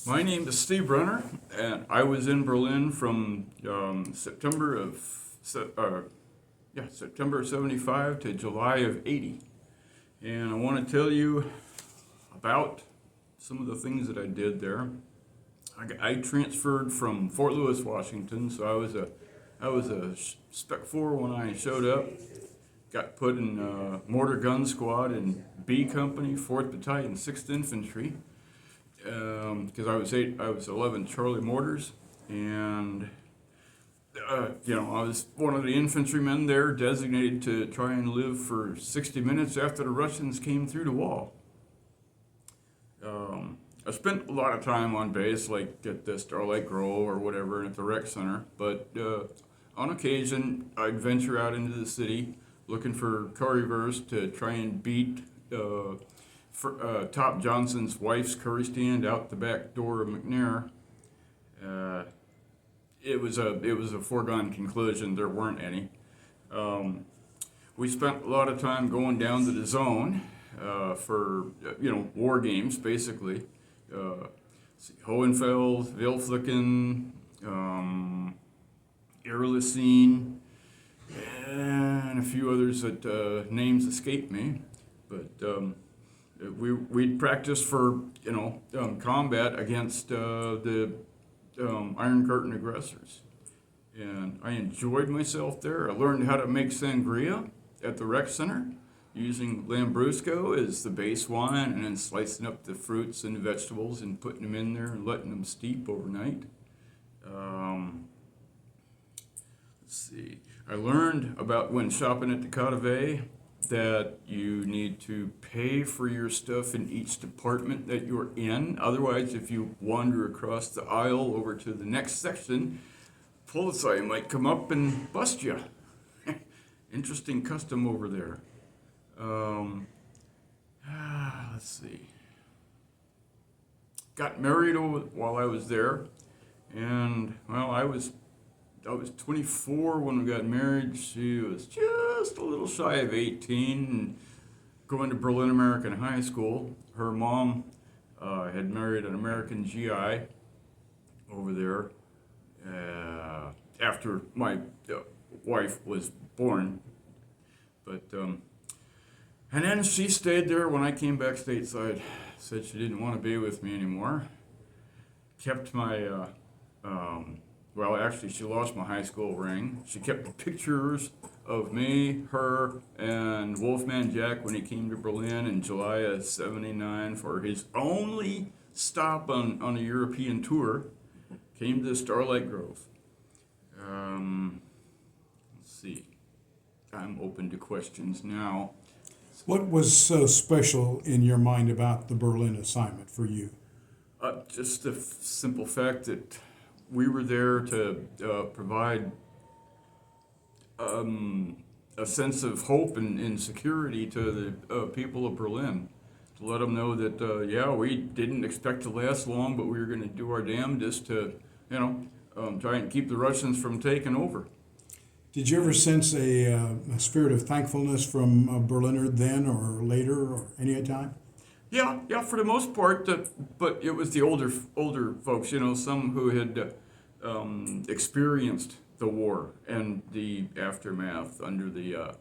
My name is Steve Brenner, and I was in Berlin from September of September of '75 to July of '80, and I want to tell you about some of the things that I did there. I transferred from Fort Lewis, Washington, so I was a Spec 4 when I showed up. Got put in mortar gun squad in B Company, 4th Battalion, 6th Infantry, because I was 11 Charlie Mortars, and I was one of the infantrymen there, designated to try and live for 60 minutes after the Russians came through the wall. I spent a lot of time on base, like at the Starlight Grove or whatever, at the rec center, but on occasion I'd venture out into the city looking for currywurst to try and beat Top Johnson's wife's curry stand out the back door of McNair. Uh, it was a foregone conclusion. There weren't any. We spent a lot of time going down to the zone for war games, basically. Hohenfeld, Wilflicken, Irlesine, and a few others that names escape me. But we'd practice for combat against the Iron Curtain aggressors, and I enjoyed myself there. I learned how to make sangria at the rec center, using Lambrusco as the base wine, and then slicing up the fruits and vegetables and putting them in there and letting them steep overnight. Let's see. I learned about, when shopping at the Catave, that you need to pay for your stuff in each department that you're in. Otherwise, if you wander across the aisle over to the next section, police might come up and bust you. Interesting custom over there. Let's see. Got married while I was there, and well, I was 24 when we got married. She was just a little shy of 18, and going to Berlin American High School. Her mom had married an American GI over there after my wife was born. But and then she stayed there when I came back stateside. Said she didn't want to be with me anymore. Kept my well, actually, she lost my high school ring. She kept the pictures of me, her, and Wolfman Jack when he came to Berlin in July of '79 for his only stop on a European tour. Came to Starlight Grove. Let's see. I'm open to questions now. What was so special in your mind about the Berlin assignment for you? Just the simple fact that we were there to provide a sense of hope and security to the people of Berlin, to let them know that we didn't expect to last long, but we were going to do our damnedest to try and keep the Russians from taking over. Did you ever sense a spirit of thankfulness from a Berliner then or later or any time? Yeah, for the most part, but it was the older folks, some who had experienced the war and the aftermath under the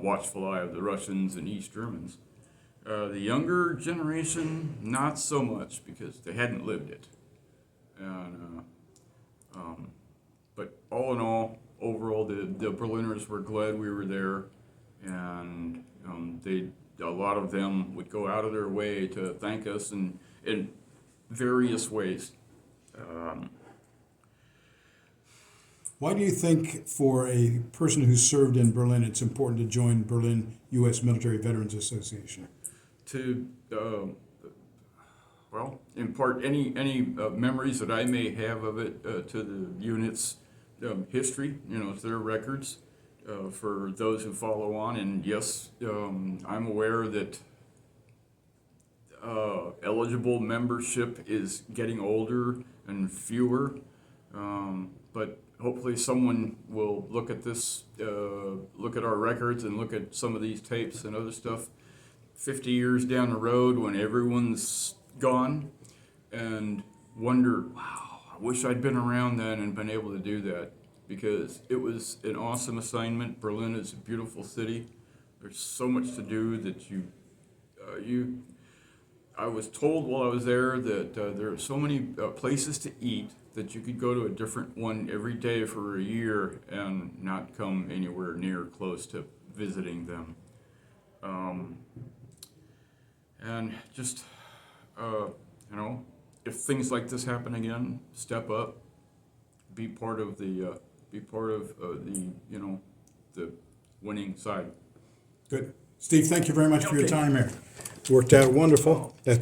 watchful eye of the Russians and East Germans. The younger generation, not so much, because they hadn't lived it. And but all in all, overall, the Berliners were glad we were there, and a lot of them would go out of their way to thank us in various ways. Why do you think, for a person who served in Berlin, it's important to join Berlin U.S. Military Veterans Association? To impart any memories that I may have of it to the unit's history, to their records, for those who follow on. And yes, I'm aware that eligible membership is getting older and fewer, but hopefully someone will look at this, look at our records and look at some of these tapes and other stuff 50 years down the road when everyone's gone, and wonder, wow, I wish I'd been around then and been able to do that, because it was an awesome assignment. Berlin is a beautiful city. There's so much to do that I was told while I was there that there are so many places to eat that you could go to a different one every day for a year and not come anywhere near close to visiting them. And just, if things like this happen again, step up, be part of the the winning side. Good. Steve, thank you very much for your Okay. time here. Worked out wonderful. That's